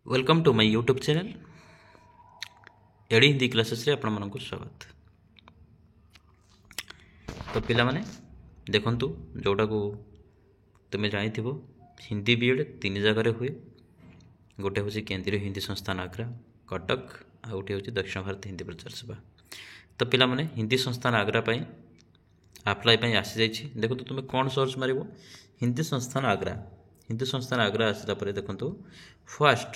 Welcome to my YouTube channel A D Hindi classes रे आपण मानक स्वागत। तो पिला माने देखंतु जोटा को तुम जानी हिंदी बीएड तीन जगह हुए। गोटे हूँ केंद्रीय हिंदी संस्थान आग्रा कटक आ गोटे हूँ दक्षिण भारत हिंदी प्रचार सभा। तो पिला माने हिंदी संस्थान आग्रा आप्लाय आसी जाइए। देखो तुम कौन सर्च मार हिंदी संस्थान आग्रा आसला पर देखो फास्ट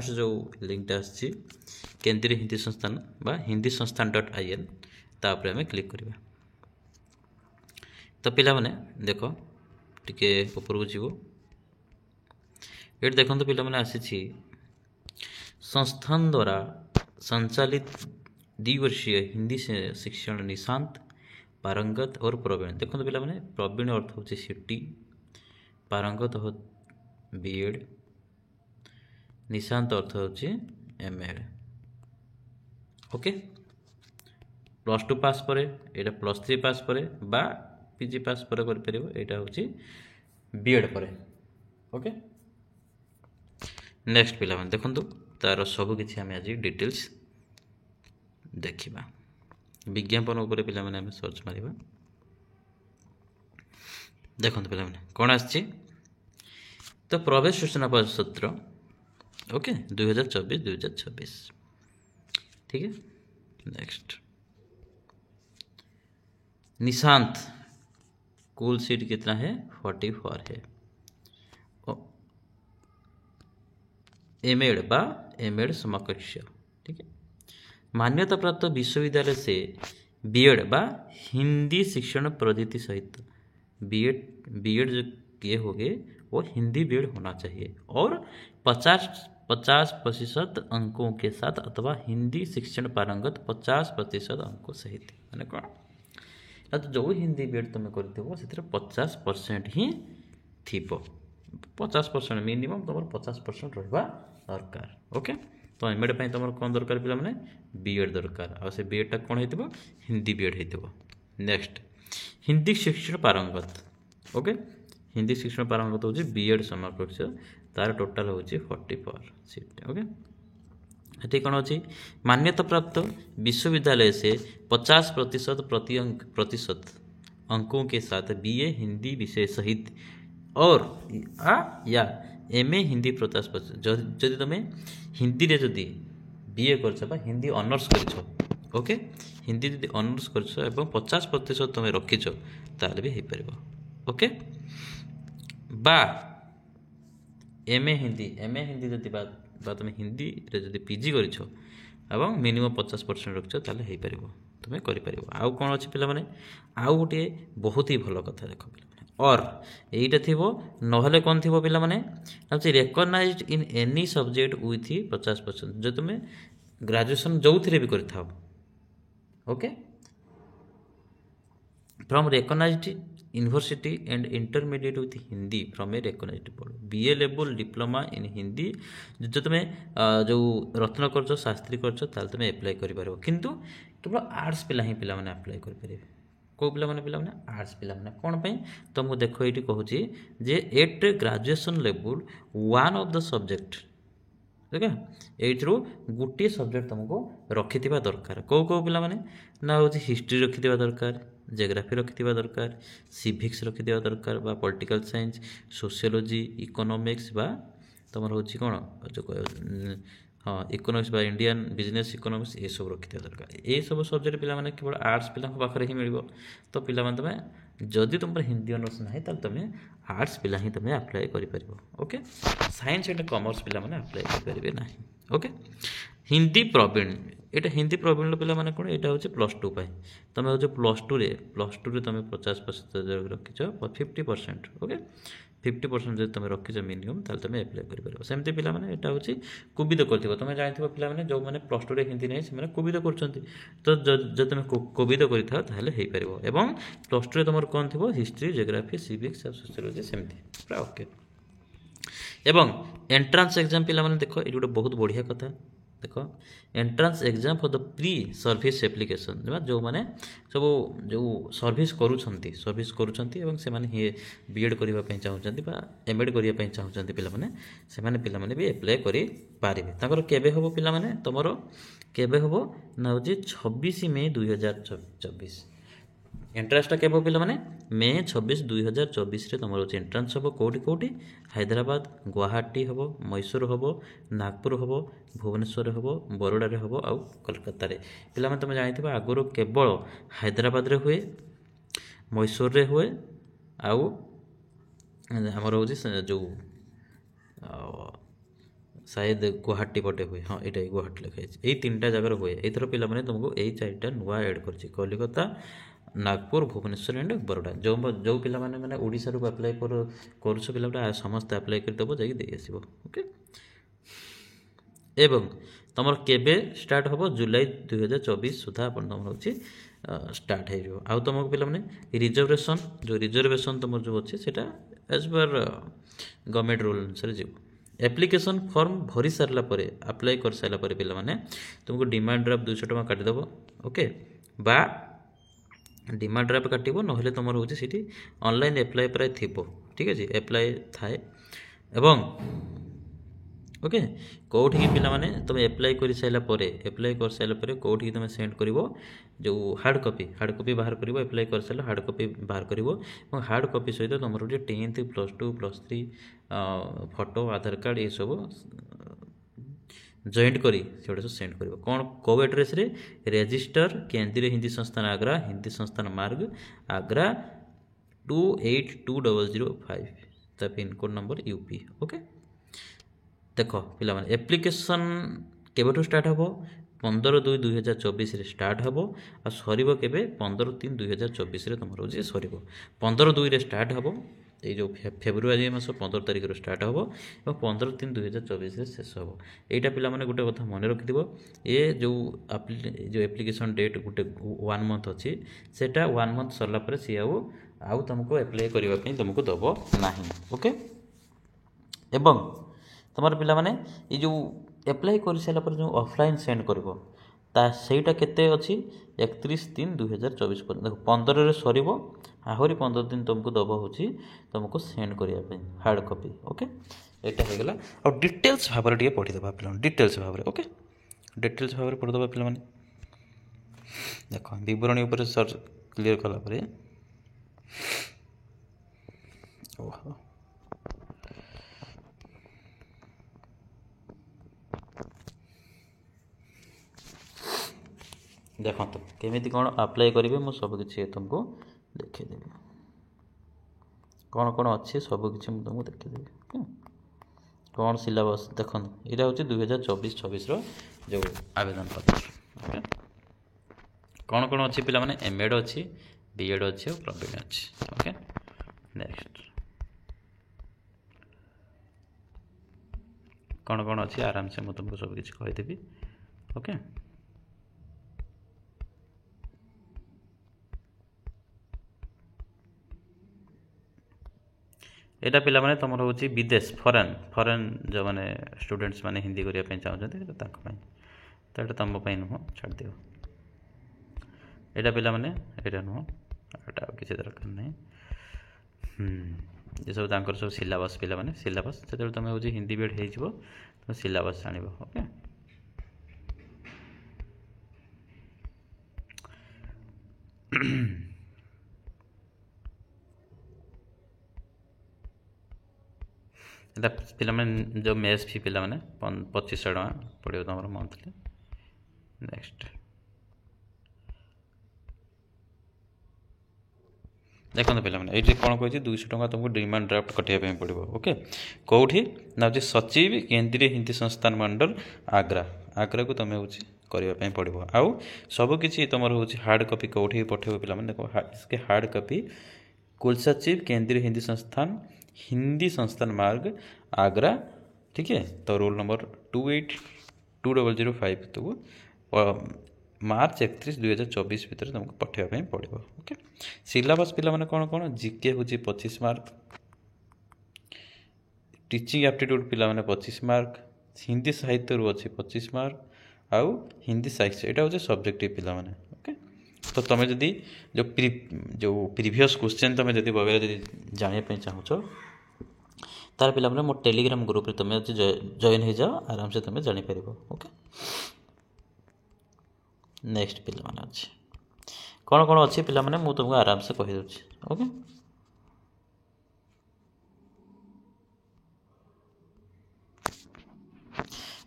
जो लिंकटा आसी केंद्रीय हिंदी संस्थान बा हिंदी संस्थान .in तापर आम क्लिक करवा। तो पिला माने देखो टिके ऊपर को जीव ये देखो पिला माने आसी संस्थान द्वारा संचालित द्विवर्षीय हिंदी शिक्षण निशांत पारंगत और प्रवीण। देखो पिला माने प्रवीण अर्थ हूँ सीटी, पारंगत हो बीएड, निशांत अर्थ हूँ एमएड। ओके +2 पास पर एटा +3 पास पर बा पीजी पास पर कर परिबो। एटा हूँ बीएड पर। ओके नेक्स्ट पिला माने देखंतु तार सब किछि आमे आज डिटेल्स देखिबा। विज्ञापन ऊपर पिला माने आमे सर्च मारिबा। देखंतु पिला माने कोन आछि तो प्रवेश सूचना पत्र ओके 2024-2026 ठीक है। नेक्स्ट निशांत कुल सीट कितना है 44 है। एमएड बा एमएड समकक्ष ठीक है। मान्यता प्राप्त विश्वविद्यालय से बीएड बा हिंदी शिक्षण पद्धति सहित बीएड जो किए होंगे वो हिंदी बीएड होना चाहिए और 50% अंकों के साथ अथवा हिंदी शिक्षण पारंगत 50% अंकों सहित। मैंने कौन ना तो जो हिंदी बीएड तुम कर 50% ही थी 50% मिनिमम तुम 50% रहा दरकार। ओके तो एमएड तुम कौन दरकार पिला माने बीएड दरकार आ से बीएड कौन हो हिंदी बीएड हो। नेक्स्ट हिंदी शिक्षण पारंगत ओके हिंदी शिक्षण पारंगत हूँ बीएड समकक्ष तार टोटाल हूँ 44 सीट। ओके ये कौन अच्छी मान्यता प्राप्त विश्वविद्यालय से 50% अंकों के साथ बीए हिंदी विषय सहित और या एमए हिंदी 50% जदि तुम हिंदी रे जदि बीए कर हिंदी ऑनर्स कर ओके हिंदी जदि ऑनर्स कर 50% तुम रखीच ताल भी हो पार। ओके बा एमए हिंदी जदि बा तुम हिंदी रे जदि पीजी करिछो एवं मिनिमम 50% रखिछो ताले हेइ परिबो तुमे करि परिबो। आउ कोन अछि पिला माने आउ गोटे बहुत ही भलो कथा देखो पिला माने और एइटा थिबो नहले कोन थिबो पिला माने अछि recognised in any subject with 50% जो तुमे ग्रेजुएशन जोथिरे भी करथाओ। Okay from recognised university and intermediate with Hindi from a recognised board BA level diploma in Hindi जो तुम जो रत्न कर शास्त्री कर तुम एप्लाय कर किंतु केवल आर्ट्स पिला ही पिला माने अप्लाई कर पारे। को पिला माने आर्ट्स पिला माने कोन पे तो मु देखो ये कहूँ जे at graduation level one of the subject ठीक है एथरू गोटे सब्जेक्ट तुमको रखि दरकार। कौ पिला माने ना हूँ हिस्ट्री रखि दरकार, जियोग्राफी रखि दरकार, सिविक्स रखि दरकार बा पॉलिटिकल साइंस, सोशियोलॉजी, इकोनॉमिक्स बा तुम हूँ कौन जो हाँ इकोनॉमिक्स बा इंडियन बिजनेस इकोनॉमिक्स ये सब रखि दरकार। ये सब सब्जेक्ट पिला माने केवल आर्ट्स पिला पाखे ही मिल। तो पिला माने तुम जदि तुम हिंदी ऑनर्स ना तो तुम आर्ट्स पिला ही तुम अप्लाई कर। ओके साइंस एंड कॉमर्स पिला माने अप्लाई करेंगे ना। ओके हिंदी प्रवीण ये हिंदी प्रवीण पिला माने कौन यहाँ हूँ +2 तुम हूँ +2 रे तुम 50% रखीच 50%। ओके 50% जो तुम रखीच मिनिमम ताल तुम एप्लाई कर सेमती पिला माने यहाँ हूँ कुबिद कर तुम जानते पिला माने जो मैंने +2 रे हिंदी नहीं से कुबिद कर तो जो तुम कुबिद कर एवं +2 रे तुम कौन थी हिस्ट्री जियोग्राफी सिविक्स सोशियोलॉजी सेमती पूरा। ओके एवं एंट्रांस एग्जाम पिला माने देखो ये गोटे बहुत बढ़िया कथा देख entrance exam for the pre service application जो मैंने सब जो सर्विस करूछंती सर्विस करूछंती एवं से माने बीएड करबा पई चाहउछंती बा एमएड करबा पई चाहउछंती पिला माने भी अप्लाई करि पारिबे ताकर केबे होबो पिला माने तमरो केबे होबो ना होजी 26 मई 2024 एंट्रांसटा केबो पिला माने मे 26 2024 रे तमरो एंट्रांस होबो कोठी हैदराबाद गुवाहाटी होबो मैसूर होबो नागपुर होबो भुवनेश्वर होबो बरोडा रे होबो आउ कोलकाता रे पिला माने तमे जानिथिबा आगुरो केवल हैदराबाद रे हुए मैसूर रे हुए आउ हमर होजी जो शायद गुवाहाटी पटे हुए हाँ ये गुवाहाटी लिखाई यही तीन जगह हुए एथर पिला माने तुमको यही चारिटा नुआ ऐड करछि कलिकता नागपुर भुवनेश्वर एंड बरोडा जो जो पिला माने माने ओडिसा रू अप्लाई करूछ पिला समस्त अप्लाई कर दबो जाई दे आसीबो ओके एवं तमर केबे स्टार्ट होबो जुलाई 2024 सुधा अपन तमर होछि स्टार्ट हे जो आ तुमको पिला माने रिजर्वेशन तमर जो अछि सेटा एज पर गवर्नमेंट रूल अनुसार जीव एप्लिकेशन फॉर्म भरी सारला परे अप्लाई कर सारला परे पिला माने तुमको डिमांड ड्राफ्ट 200 टका काटि दबो ओके बा डिमांड ड्राफ्ट काटिबो नहले तमर होछि सिटी ऑनलाइन अप्लाई प्राय थिबो ठीक अछि अप्लाई थाए एवं ओके कोठी की पिला माने तुम अप्लाई कर साइला परे कोठी की तुम सेंड करिवो जो हार्ड कॉपी बाहर करिवो अप्लाई कर साइला हार्ड कॉपी बाहर करिवो और हार्ड कॉपी सहित तुमर जे 10th +2 +3 फोटो आधार कार्ड ये सब जॉइंट करी सेटा सब सेंड करिवो कोन को एड्रेस रे रजिस्टर केंद्रीय हिंदी संस्थान आग्रा हिंदी संस्थान मार्ग आग्रा 282005 ता pin code number UP okay देख पिला माने एप्लिकेशन केबेठू स्टार्ट हबो 15/2/2024 रे स्टार्ट हबो आ सरीबो केबे 15/3/2024 रे तमरो जे सरीबो 15/2 रे स्टार्ट हबो ए जो फेब्रुआरी मास 15 तारिख रो स्टार्ट हबो और 15/3/2024 रे शेष हबो एटा पिला माने गुटे कथा मने रखिदिबो ए जो एप्लिकेशन डेट गुटे 1 मंथ अछि सेटा 1 मंथ सरला परे सी आउ तुमको अप्लाई करबा पई तुमको दबो नाही ओके एवं तमर पिला माने ये जो अप्लाई कर सारा पर जो ऑफलाइन सेंड करबो ता सेटा केते अछि 31/3/2024 पर देखो 15 रे सरीबो आहुरी 15 दिन तुमको दबो होछि तुमको सेंड करिया पे हार्ड कॉपी ओके एटा हे गेला और डिटेल्स भाबर टिके पढि दबा पिला details Bhabar okay details Bhabar पढि दबा पिला माने देखो विवरणी ऊपर सर्च क्लियर कला परे ओहो देखो तो केमिति कौन अप्लाई करेंगे मुझे सब किसी तुमको देखेदेवी कौन कौन अच्छे सब किसी मुझे तुमको देखेदेवी कौन सिलेबस देख यहाँ हूँ 2024-26 जो आवेदन पत्र कौन कौन अच्छी पिला माने एमएड अच्छी बीएड अच्छी और प्रवीण अच्छी ओके नेक्स्ट कौन कौन अच्छी आराम से मुझे तुमको सब किसी कहीदेवी ओके एटा पिला माने तमर होची विदेश फॉरेन जो माने स्टूडेंट्स माने हिंदी करिया पे चाहउछथि ताको पई त तम पई नुह छाड़ दियो एटा पिला माने एटा नुह एटा किसी दरकार नै ये सब तांकर सब सिलेबस पिला माने सिलेबस जते तमे होची हिंदी बेड हे जिवो तो सिलेबस जानिबो ओके एटा पिला माने जो मेस फी पिला माने 2500 टका पड़ियो तमरो मंथली नेक्स्ट देखो पिला माने एठी कोन कहछि 200 टका तुमको डिमांड ड्राफ्ट कटिया पे पड़ियो ओके कोठी ना होछि सचिव केंद्रीय हिंदी संस्थान मंडल आग्रा को तमे होछि करिया पे पड़ियो आउ सब किछि तमरो होछि हार्ड कॉपी कोठी पठेबो पिला माने देखो इसके हार्ड कॉपी कुल सचिव केंद्रीय हिंदी संस्थान मार्ग आग्रा ठीक है तो रोल नंबर 282005 तो मार्च 31/2024 भितर तुमको पठेबा पड़ो ओके सिलेबस पिला माने कौन कौन जीके हूँ 25 मार्क टीचिंग एप्टीट्यूड पिला माने 25 मार्क हिंदी साहित्य अच्छी 25 मार्क आउ हिंदी साहित्य यहाँ हूँ सब्जेक्टिव पिला माने ओके। तो तुम जदि जो प्रीवियस क्वेश्चन तुम जब वगैरह जब जानापी चाहूँ तार पिला मो टेलीग्राम ग्रुप तुम जॉइन हो जाओ आराम से तुम जापर ओके। नेक्स्ट पिला माने अच्छे कौन कौन अच्छी पिला माने मु तुमको आराम से कही दूसरी ओके।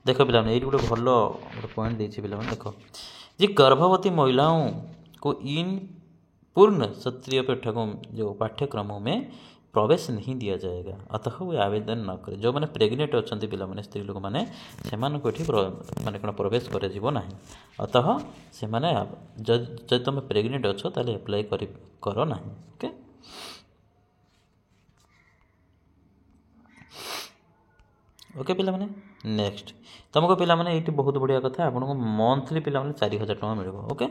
देख पिला ये गोटे भल गोटे पॉइंट देती पिला देख जी गर्भवती महिलाओं को इन पूर्ण क्षत्रिय पाठ्यक्रम जो पाठ्यक्रमों में प्रवेश नहीं दिया जाएगा अतः वो आवेदन न करे। जो मैंने प्रेग्नेंट अच्छा पे स्त्री लोक मैंने से माने कौन प्रवेश कर अतः से जब तुम प्रेग्नेंट अच्छ ताले अप्लाई कर ना ओके। ओके पिला माने नेक्स्ट तुमको पिला माने ये बहुत बढ़िया कथा आपको मंथली पिला माने 4000 टका मिल ओके।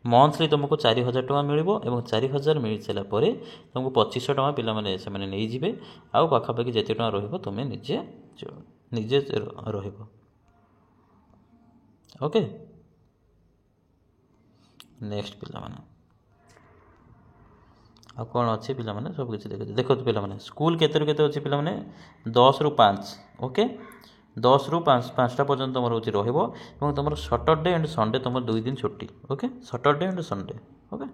मंथली तुमको 4000 टका मिल और 4000 मिल सारापर तुमको 2500 टका पिला माने से माने नहीं जिवे आउ पाखापाखि जिते टका रहिबो तुम निजे निजे रहिबो ओके। नेक्स्ट पिला माने आ कौन अच्छे पिला माने सब किसी देखो पिला माने स्कूल केते केते अच्छे पिला माने 10 ରୁ 5 ओके 10 ରୁ 5टा पर्यंत तुम रोचे रहिबो एवं तुम सैटरडे एंड संडे तुम 2 दिन छुट्टी okay Saturday and Sunday okay.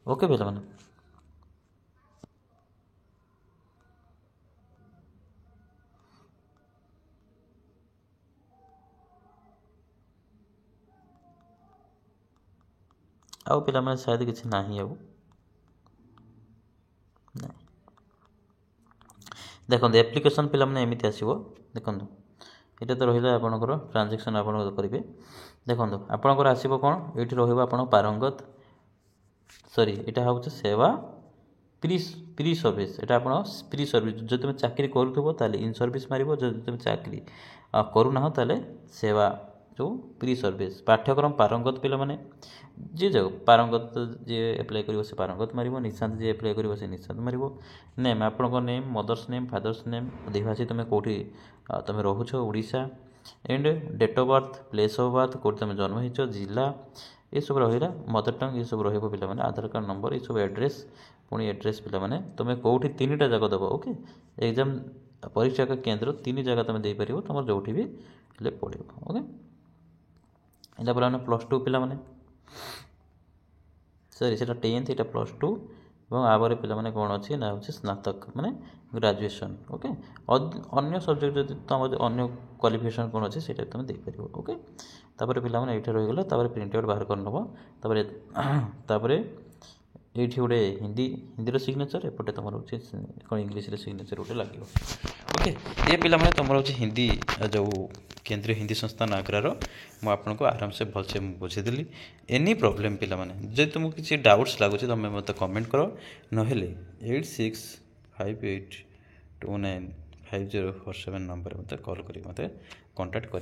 Okay पिला माने आउ पिला माने शायद किसी नहीं आउ देखो एप्लिकेशन पिला माने एमिति आसीबो देखो ये तो रहा आपंकर ट्रांजेक्शन आप करेंगे देखो आपंकर आसो कौन ये रहा पारंगत सॉरी यहाँ हूँ सेवा प्री प्री सर्विस यहाँ आप प्री सर्विस जो तुम चाकरी करूँ ताले इन सर्विस मार जो तुम चाकरी करूना ताले सेवा जो प्री सर्विस पाठ्यक्रम पारंगत पिला माने जी जाओ पारंगत जी एप्लाई कर पारंगत मार निशांत जी एप्लाई कर निशांत मार नेम आपण name mother's name father's name अधिवासी तुम कौटी तुम रोच Odisha and date of birth place of birth कौट तुम जन्म हो जिला ये सब रहा मदर टंग ये सब रहा पे आधार कार्ड नंबर ये सब एड्रेस पुणी एड्रेस पे तुम कौटी 3टा जगह दब ओके एग्जाम परीक्षा का केन्द्र 3 जगह तुम दे पार तुम जो भी पढ़ो ओके। यहाँ पर +2 पिला माने सॉरी से 10th यहाँ +2 और आगे पे कौन अच्छी ना हूँ स्नातक माने ग्रेजुएशन ओके। अन्य सब्जेक्ट जो तुम अन्य क्वालिफिकेशन कौन अच्छे से तुम देपर ओके। तापर पे ये रहीगला प्रिंट आउट बाहर कर नपर ये गोटे हिंदी सिग्नेचर एपटे तुम कौन इंग्लीश सिग्नेचर गोटे लगे ओके। ये पे तुम हूँ हिंदी जो केंद्रीय हिंदी संस्थान आग्रार मुझे आराम से भलसे बुझेदेली एनी प्रॉब्लम पिला माने जब तुमको किसी डाउट्स लगुच तुम मत कमेंट करो ना 8658295047 नंबर मत कॉल करी मत कांटेक्ट कर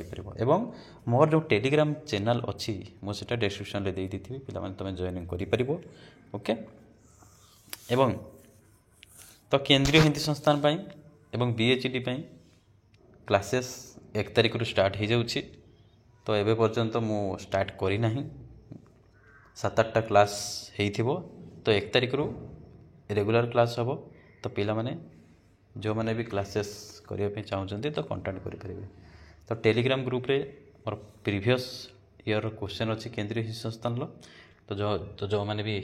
मोर जो टेलीग्राम चैनल अच्छी मुझे डिस्क्रिप्शन में दे दी पे तुम जॉइन कर ओके। एवं तो केंद्रीय हिंदी संस्थान पाई एवं बीएचडी पाई क्लासेस 1 तारिख स्टार्ट हो जाऊँगी तो एबे पर्यंत मु स्टार्ट करना 7-8टा क्लास हो तो 1 तारिख रेगुलर क्लास हम तो पिला माने जो मैंने भी क्लासेस करने चाहते तो कांटेक्ट करेंगे। तो टेलीग्राम ग्रुप रे मोर प्रीवियस ईयर क्वेश्चन अच्छी केंद्रीय हिंदी संस्थान तो जो मैंने भी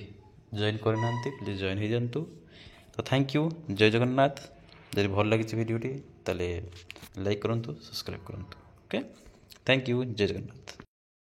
जॉइन करना प्लीज जॉइन हो जातु। तो थैंक यू जय जगन्नाथ। जब भल लगी भिडियोटी ताले लाइक करूँ सब्सक्राइब करूँ ओके। थैंक यू जय जगन्नाथ।